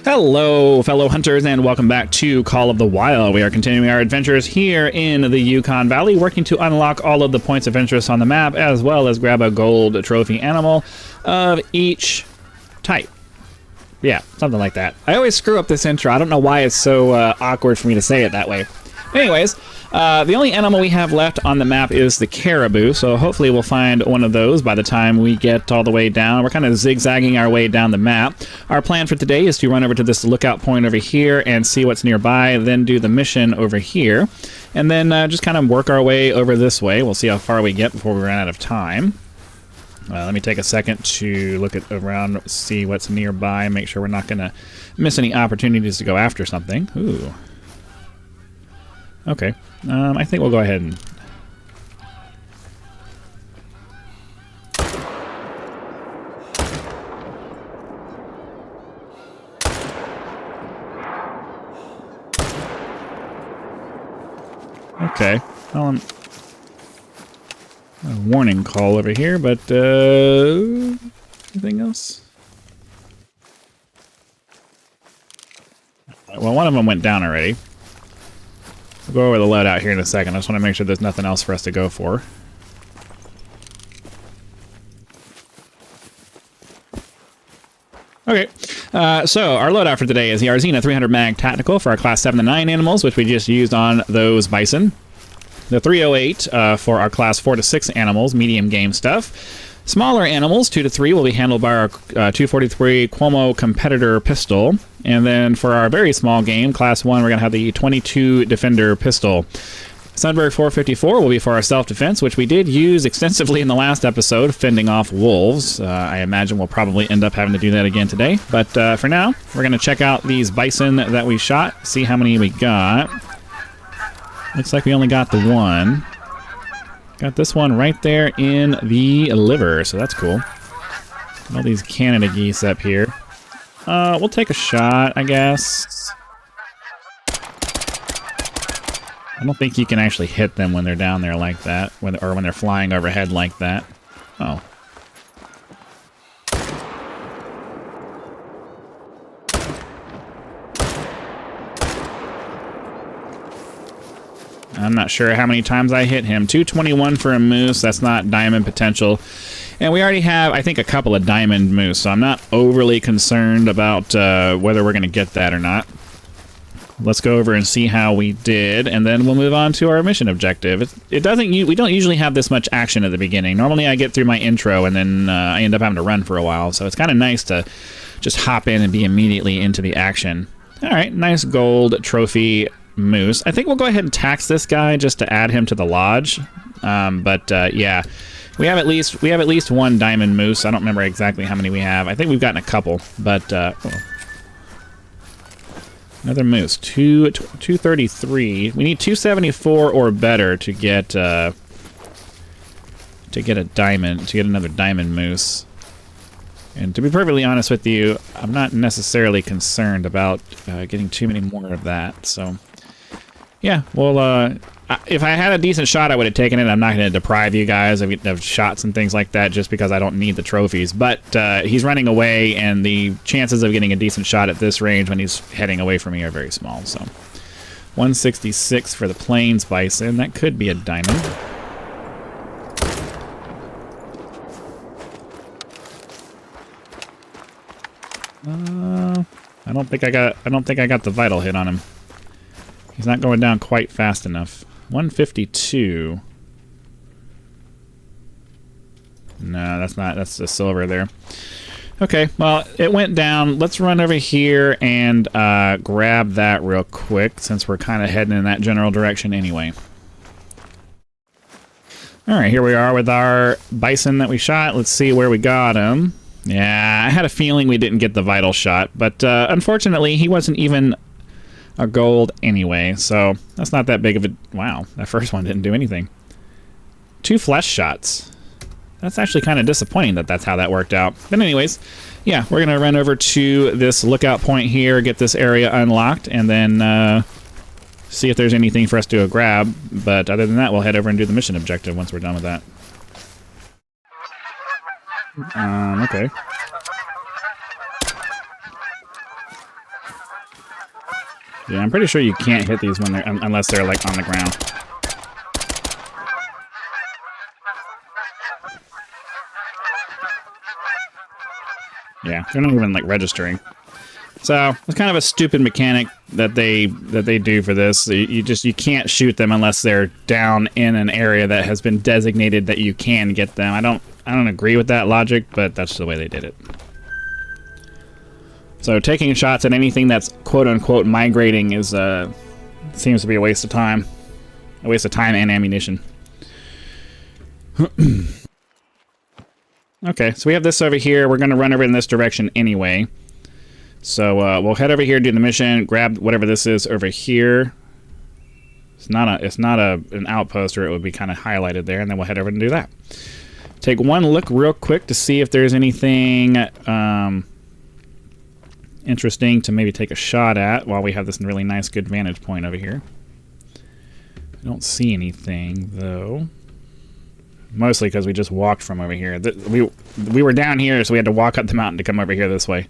Hello, fellow hunters, and welcome back to Call of the Wild. We are continuing our adventures here in the Yukon Valley, working to unlock all of the points of interest on the map, as well as grab a gold trophy animal of each type. Yeah, something like that. I always screw up this intro. I don't know why it's so awkward for me to say it that way. Anyways, the only animal we have left on the map is the caribou, so hopefully we'll find one of those by the time we get all the way down. We're kind of zigzagging our way down the map. Our plan for today is to run over to this lookout point over here and see what's nearby, then do the mission over here, and then just kind of work our way over this way. We'll see how far we get before we run out of time. Let me take a second to look around, see what's nearby, make sure we're not going to miss any opportunities to go after something. Ooh. Okay, I think we'll go ahead and... Okay, well, a warning call over here, but anything else? Well, one of them went down already. We'll go over the loadout here in a second. I just want to make sure there's nothing else for us to go for. Okay, so our loadout for today is the Arzina 300 Mag Tactical for our Class 7 to 9 animals, which we just used on those bison. The 308 for our Class 4 to 6 animals, medium game stuff. Smaller animals, 2 to 3, will be handled by our 243 Cuomo Competitor Pistol. And then for our very small game, Class 1, we're going to have the 22 Defender Pistol. Sunbury 454 will be for our self-defense, which we did use extensively in the last episode, fending off wolves. I imagine we'll probably end up having to do that again today. But for now, we're going to check out these bison that we shot, see how many we got. Looks like we only got the one. Got this one right there in the liver, so that's cool. All these Canada geese up here. We'll take a shot, I guess. I don't think you can actually hit them when they're down there like that, or when they're flying overhead like that. Oh. I'm not sure how many times I hit him. 221 for a moose. That's not diamond potential. And we already have, I think, a couple of diamond moose, so I'm not overly concerned about whether we're going to get that or not. Let's go over and see how we did, and then we'll move on to our mission objective. We don't usually have this much action at the beginning. Normally I get through my intro, and then I end up having to run for a while, so it's kind of nice to just hop in and be immediately into the action. All right, nice gold trophy moose. I think we'll go ahead and tax this guy just to add him to the lodge. Yeah, we have at least one diamond moose. I don't remember exactly how many we have. I think we've gotten a couple, but another moose. 233. We need 274 or better to get a diamond, to get another diamond moose. And to be perfectly honest with you, I'm not necessarily concerned about getting too many more of that. So yeah, well, if I had a decent shot, I would have taken it. I'm not going to deprive you guys of shots and things like that just because I don't need the trophies. But he's running away, and the chances of getting a decent shot at this range when he's heading away from me are very small. So 166 for the plains bison. That could be a diamond. I don't think I got the vital hit on him. He's not going down quite fast enough. 152. No, that's not. That's the silver there. Okay, well, it went down. Let's run over here and grab that real quick, since we're kind of heading in that general direction anyway. All right, here we are with our bison that we shot. Let's see where we got him. Yeah, I had a feeling we didn't get the vital shot, but unfortunately, he wasn't even a gold anyway, so that's not that big of a... Wow, that first one didn't do anything. 2 flesh shots. That's actually kind of disappointing that that's how that worked out. But anyways, yeah, we're going to run over to this lookout point here, get this area unlocked, and then see if there's anything for us to grab. But other than that, we'll head over and do the mission objective once we're done with that. Okay. Yeah, I'm pretty sure you can't hit these when they're unless they're like on the ground. Yeah, they're not even like registering. So it's kind of a stupid mechanic that they do for this. You can't shoot them unless they're down in an area that has been designated that you can get them. I don't agree with that logic, but that's the way they did it. So taking shots at anything that's quote unquote migrating is seems to be a waste of time. A waste of time and ammunition. Okay, so we have this over here. We're going to run over in this direction anyway. So we'll head over here, do the mission, grab whatever this is over here. It's not an outpost, or it would be kind of highlighted there, and then we'll head over and do that. Take one look real quick to see if there's anything interesting to maybe take a shot at while we have this really nice, good vantage point over here. I don't see anything though. Mostly because we just walked from over here. We were down here, so we had to walk up the mountain to come over here this way.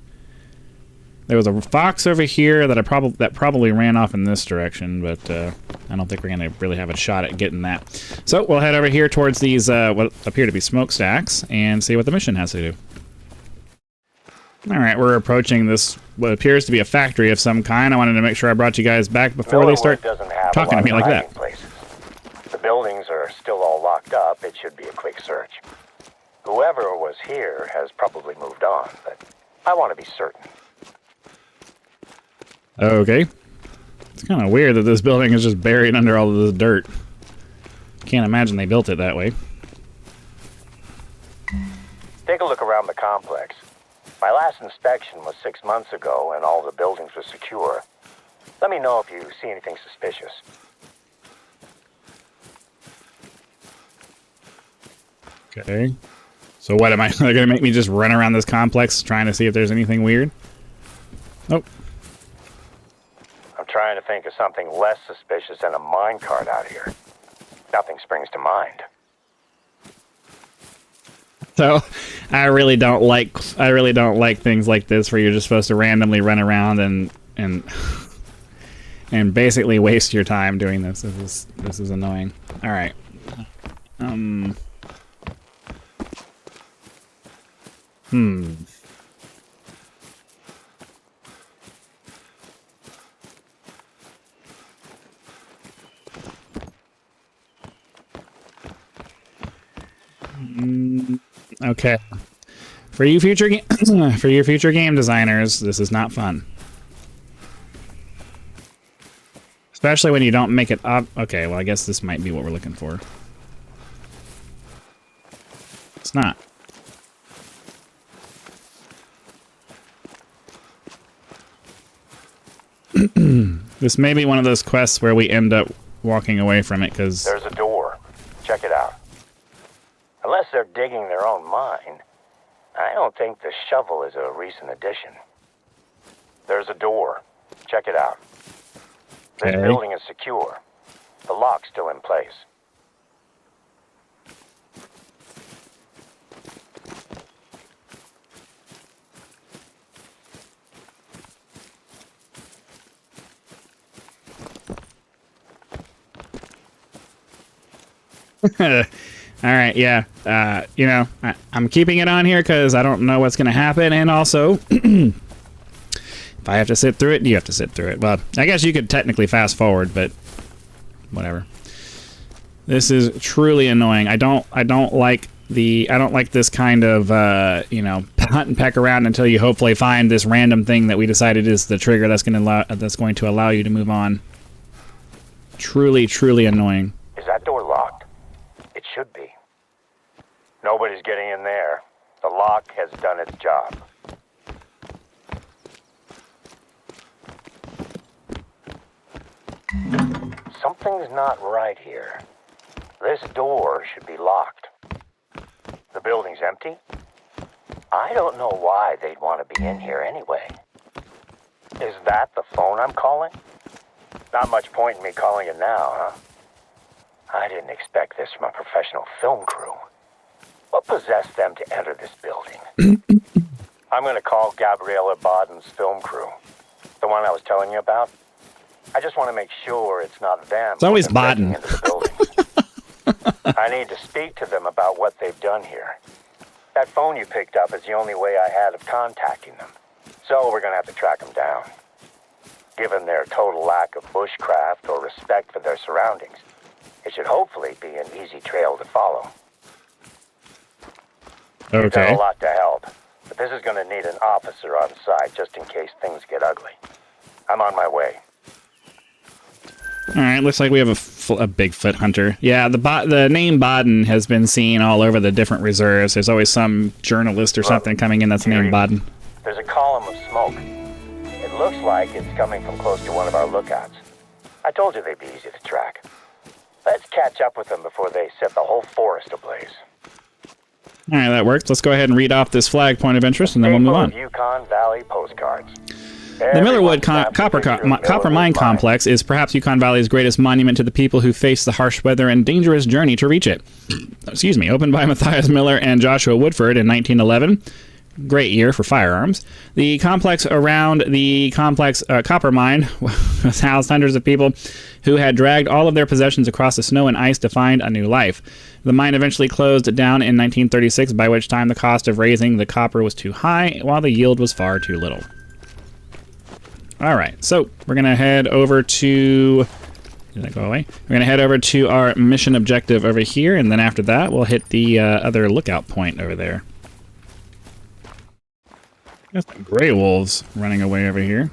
There was a fox over here that probably ran off in this direction, but I don't think we're going to really have a shot at getting that. So we'll head over here towards these what appear to be smokestacks and see what the mission has to do. All right, we're approaching this what appears to be a factory of some kind. I wanted to make sure I brought you guys back before they start talking to me like that. The buildings are still all locked up. It should be a quick search. Whoever was here has probably moved on, but I want to be certain. Okay. It's kind of weird that this building is just buried under all of this dirt. Can't imagine they built it that way. Take a look around the complex. My last inspection was 6 months ago, and all the buildings were secure. Let me know if you see anything suspicious. Okay. So what am I? They're gonna make me just run around this complex trying to see if there's anything weird? Nope. I'm trying to think of something less suspicious than a minecart out here. Nothing springs to mind. So, I really don't like things like this where you're just supposed to randomly run around and basically waste your time doing this. This is annoying. All right. Okay. For you future game designers, this is not fun. Especially when you don't make it up. Okay, well I guess this might be what we're looking for. It's not. This may be one of those quests where we end up walking away from it because there's a door. Check it out. Unless they're digging their own mine, I don't think the shovel is a recent addition. There's a door. Check it out. This building is secure. The lock's still in place. All right, yeah. You know, I'm keeping it on here because I don't know what's going to happen, and also, if I have to sit through it, you have to sit through it. Well, I guess you could technically fast forward, but whatever. This is truly annoying. I don't like this kind of you know, hunt and peck around until you hopefully find this random thing that we decided is the trigger that's going to allow you to move on. Truly, truly annoying. Is that door locked? It should be. Nobody's getting in there. The lock has done its job. Something's not right here. This door should be locked. The building's empty. I don't know why they'd want to be in here anyway. Is that the phone I'm calling? Not much point in me calling it now, huh? I didn't expect this from a professional film crew. What possessed them to enter this building? I'm going to call Gabriella Baden's film crew. The one I was telling you about. I just want to make sure it's not them. It's always breaking Baden. into the buildings. I need to speak to them about what they've done here. That phone you picked up is the only way I had of contacting them. So we're going to have to track them down. Given their total lack of bushcraft or respect for their surroundings, it should hopefully be an easy trail to follow. You've done Okay. a lot to help, but this is going to need an officer on site just in case things get ugly. I'm on my way. All right, looks like we have a Bigfoot hunter. Yeah, the name Baden has been seen all over the different reserves. There's always some journalist or something coming in that's named Baden. There's a column of smoke. It looks like it's coming from close to one of our lookouts. I told you they'd be easy to track. Let's catch up with them before they set the whole forest ablaze. All right, that works. Let's go ahead and read off this flag point of interest, and then we'll move on. Yukon Valley postcards. The Millerwood Copper Mine Complex is perhaps Yukon Valley's greatest monument to the people who face the harsh weather and dangerous journey to reach it. Excuse me, opened by Matthias Miller and Joshua Woodford in 1911. Great year for firearms. The complex around the copper mine has housed hundreds of people who had dragged all of their possessions across the snow and ice to find a new life. The mine eventually closed down in 1936, by which time the cost of raising the copper was too high, while the yield was far too little. All right, so we're going to head over to... Did that go away? We're going to head over to our mission objective over here, and then after that, we'll hit the other lookout point over there. There's some gray wolves running away over here.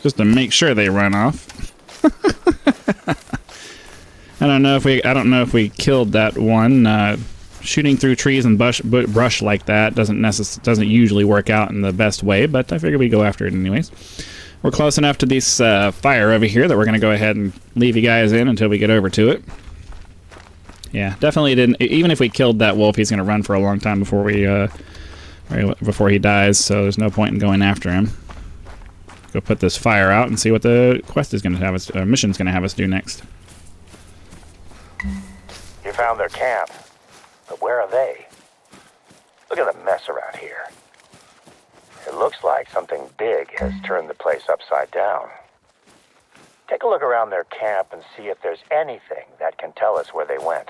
Just to make sure they run off. I don't know if we killed that one. Shooting through trees and brush like that doesn't usually work out in the best way, but I figured we'd go after it anyways. We're close enough to this fire over here that we're going to go ahead and leave you guys in until we get over to it. Yeah, definitely didn't. Even if we killed that wolf, he's going to run for a long time before he dies. So there's no point in going after him. Go put this fire out and see what the quest is going to have us, mission's going to have us do next. You found their camp, but where are they? Look at the mess around here. It looks like something big has turned the place upside down. Take a look around their camp and see if there's anything that can tell us where they went.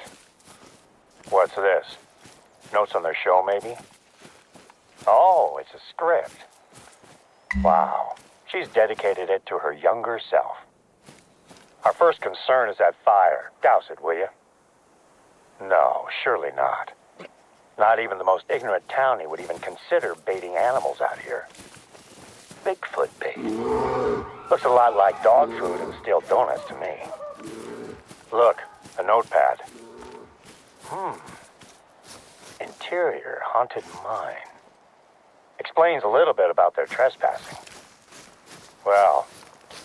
What's this? Notes on their show, maybe? Oh, it's a script. Wow. She's dedicated it to her younger self. Our first concern is that fire. Douse it, will you? No, surely not. Not even the most ignorant townie would even consider baiting animals out here. Bigfoot bait. Looks a lot like dog food and stale donuts to me. Look, a notepad. Interior haunted mine. Explains a little bit about their trespassing. Well,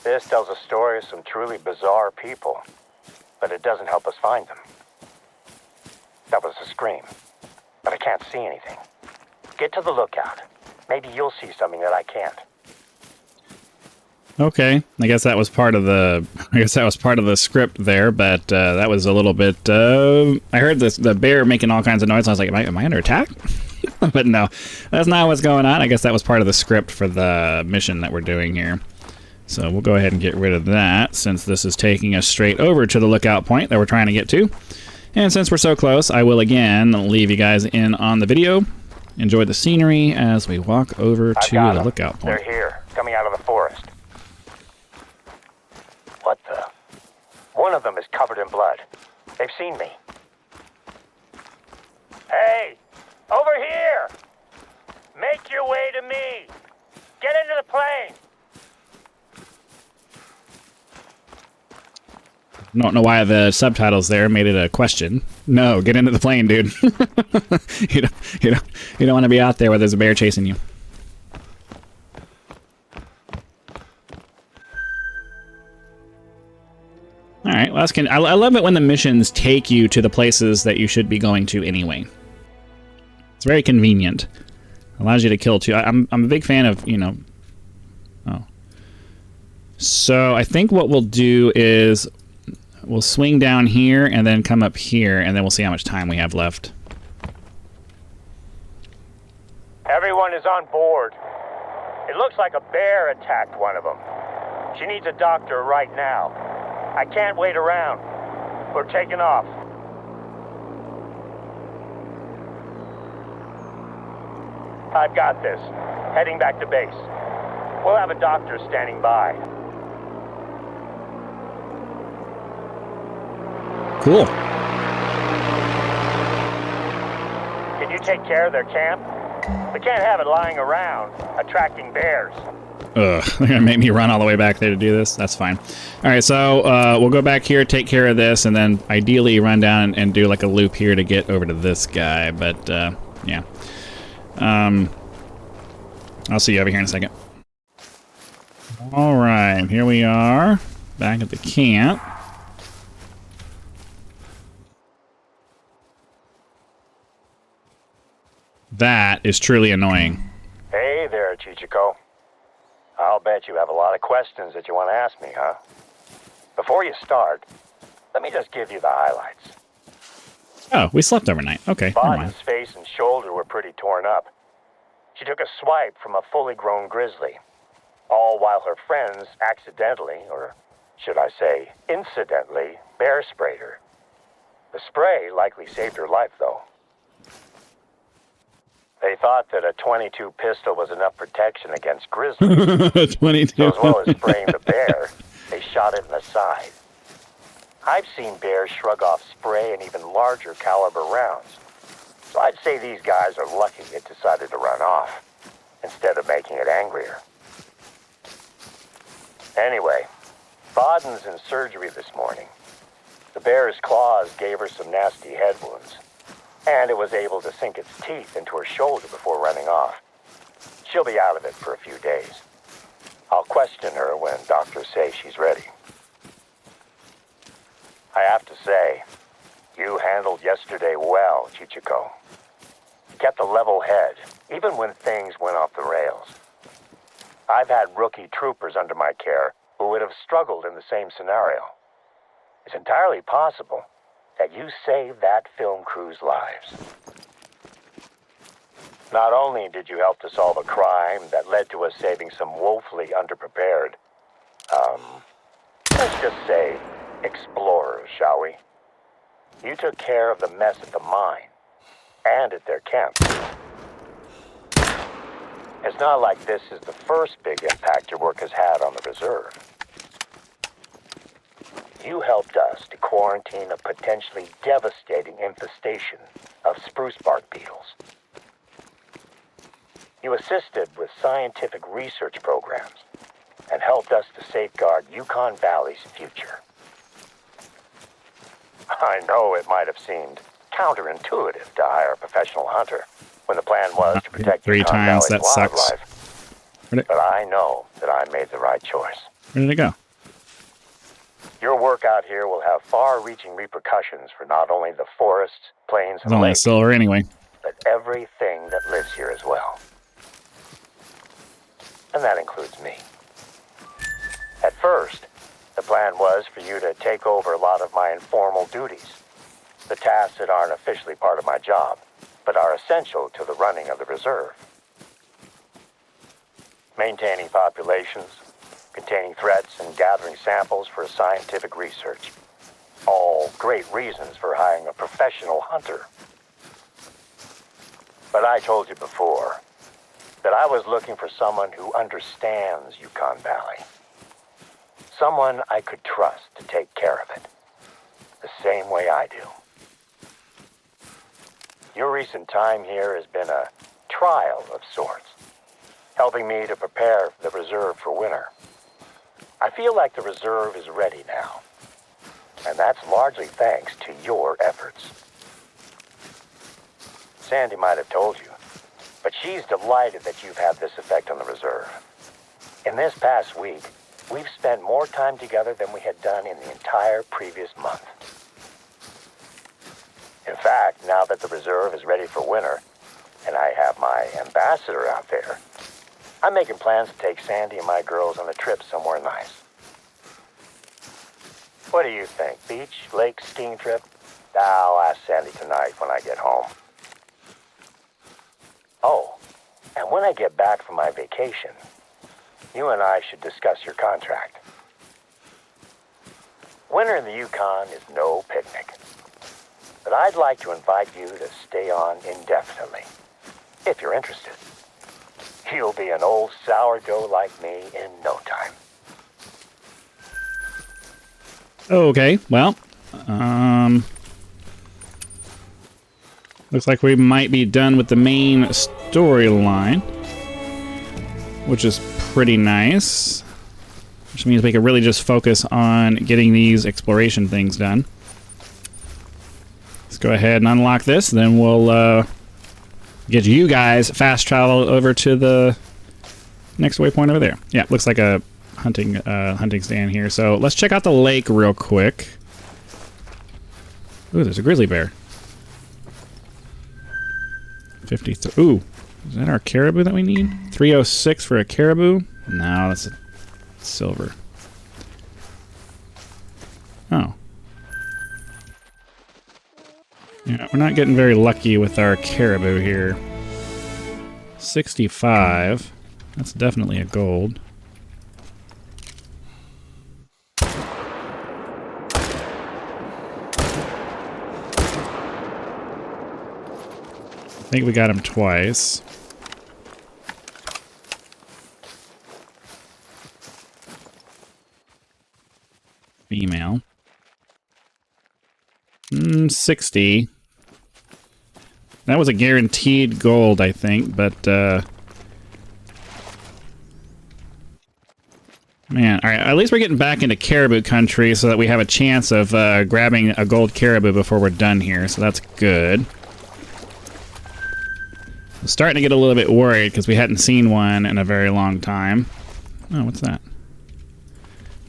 this tells a story of some truly bizarre people, but it doesn't help us find them. That was a scream, but I can't see anything. Get to the lookout. Maybe you'll see something that I can't. Okay, I guess that was part of the script there, but that was a little bit. I heard the bear making all kinds of noise. I was like, am I under attack? But no, that's not what's going on. I guess that was part of the script for the mission that we're doing here. So we'll go ahead and get rid of that, since this is taking us straight over to the lookout point that we're trying to get to. And since we're so close, I will again leave you guys in on the video. Enjoy the scenery as we walk over to the lookout point. They're here, coming out of the forest. What the? One of them is covered in blood. They've seen me. Hey! Over here! Make your way to me! Get into the plane! Don't know why the subtitles there made it a question. No, get into the plane, dude. you don't want to be out there where there's a bear chasing you. All right, well, I love it when the missions take you to the places that you should be going to anyway. It's very convenient. Allows you to kill two. I'm a big fan of, Oh. So I think what we'll do is we'll swing down here and then come up here, and then we'll see how much time we have left. Everyone is on board. It looks like a bear attacked one of them. She needs a doctor right now. I can't wait around. We're taking off. I've got this. Heading back to base. We'll have a doctor standing by. Cool. Can you take care of their camp? We can't have it lying around, attracting bears. Ugh, they're gonna make me run all the way back there to do this. That's fine. All right, so we'll go back here, take care of this, and then ideally run down and do like a loop here to get over to this guy. But yeah, I'll see you over here in a second. All right, here we are back at the camp. That is truly annoying. Hey there, Chichiko. I'll bet you have a lot of questions that you want to ask me, huh? Before you start, let me just give you the highlights. Oh, we slept overnight. Okay, never mind. Baden's face and shoulder were pretty torn up. She took a swipe from a fully grown grizzly, all while her friends accidentally, or should I say incidentally, bear sprayed her. The spray likely saved her life, though. They thought that a .22 pistol was enough protection against grizzlies. 22. So as well as spraying the bear, they shot it in the side. I've seen bears shrug off spray and even larger caliber rounds. So I'd say these guys are lucky it decided to run off, instead of making it angrier. Anyway, Baden's in surgery this morning. The bear's claws gave her some nasty head wounds, and it was able to sink its teeth into her shoulder before running off. She'll be out of it for a few days. I'll question her when doctors say she's ready. I have to say, you handled yesterday well, Chichiko. Kept a level head, even when things went off the rails. I've had rookie troopers under my care who would have struggled in the same scenario. It's entirely possible that you saved that film crew's lives. Not only did you help to solve a crime that led to us saving some woefully underprepared, let's just say, explorers, shall we? You took care of the mess at the mine, and at their camp. It's not like this is the first big impact your work has had on the reserve. You helped us to quarantine a potentially devastating infestation of spruce bark beetles. You assisted with scientific research programs and helped us to safeguard Yukon Valley's future. I know it might have seemed counterintuitive to hire a professional hunter when the plan was to protect Yukon Valley's wildlife. But I know that I made the right choice. Where did it go? Your work out here will have far-reaching repercussions for not only the forests, plains, and Only lakes, silver anyway. but everything that lives here as well. And that includes me. At first, the plan was for you to take over a lot of my informal duties, the tasks that aren't officially part of my job, but are essential to the running of the reserve. Maintaining populations, containing threats, and gathering samples for scientific research. All great reasons for hiring a professional hunter. But I told you before that I was looking for someone who understands Yukon Valley. Someone I could trust to take care of it, the same way I do. Your recent time here has been a trial of sorts, helping me to prepare the reserve for winter. I feel like the reserve is ready now, and that's largely thanks to your efforts. Sandy might have told you, but she's delighted that you've had this effect on the reserve. In this past week, we've spent more time together than we had done in the entire previous month. In fact, now that the reserve is ready for winter, and I have my ambassador out there, I'm making plans to take Sandy and my girls on a trip somewhere nice. What do you think? Beach, lake, skiing trip? I'll ask Sandy tonight when I get home. Oh, and when I get back from my vacation, you and I should discuss your contract. Winter in the Yukon is no picnic. But I'd like to invite you to stay on indefinitely, if you're interested. You'll be an old sourdough like me in no time. Okay, well, looks like we might be done with the main storyline, which is pretty nice. Which means we can really just focus on getting these exploration things done. Let's go ahead and unlock this, then we'll get you guys fast travel over to the next waypoint over there. Yeah, looks like a hunting stand here. So let's check out the lake real quick. Ooh, there's a grizzly bear. 53. Ooh, is that our caribou that we need? 306 for a caribou? No, that's a silver. Oh. Yeah, we're not getting very lucky with our caribou here. 65. That's definitely a gold. I think we got him twice. Female. 60. That was a guaranteed gold, I think, but, man, alright, at least we're getting back into caribou country so that we have a chance of grabbing a gold caribou before we're done here, so that's good. I'm starting to get a little bit worried because we hadn't seen one in a very long time. Oh, what's that?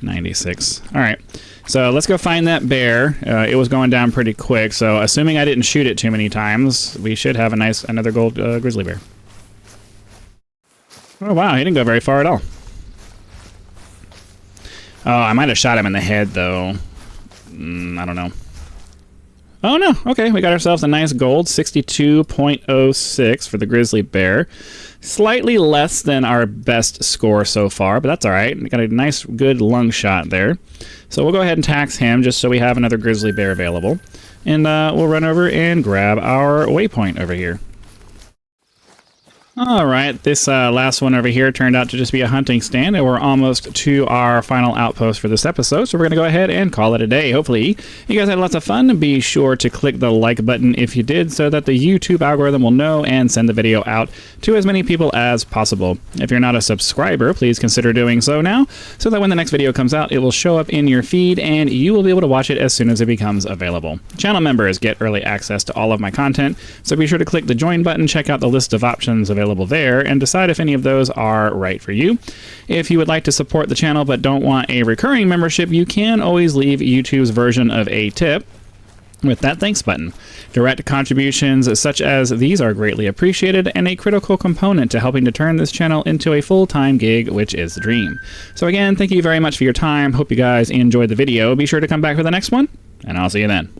96. Alright, so let's go find that bear. It was going down pretty quick, so assuming I didn't shoot it too many times, we should have another gold grizzly bear. Oh wow, he didn't go very far at all. Oh, I might have shot him in the head, though. I don't know. Oh no, okay, we got ourselves a nice gold, 62.06 for the grizzly bear. Slightly less than our best score so far, but that's alright. We got a nice, good lung shot there. So we'll go ahead and tax him just so we have another grizzly bear available. And we'll run over and grab our waypoint over here. Alright, this last one over here turned out to just be a hunting stand, and we're almost to our final outpost for this episode, so we're going to go ahead and call it a day. Hopefully, you guys had lots of fun. Be sure to click the like button if you did, so that the YouTube algorithm will know and send the video out to as many people as possible. If you're not a subscriber, please consider doing so now, so that when the next video comes out, it will show up in your feed, and you will be able to watch it as soon as it becomes available. Channel members get early access to all of my content, so be sure to click the join button, check out the list of options available there, and decide if any of those are right for you. If you would like to support the channel but don't want a recurring membership, you can always leave YouTube's version of a tip with that thanks button. Direct contributions such as these are greatly appreciated and a critical component to helping to turn this channel into a full-time gig, which is the dream. So again, thank you very much for your time. Hope you guys enjoyed the video. Be sure to come back for the next one, and I'll see you then.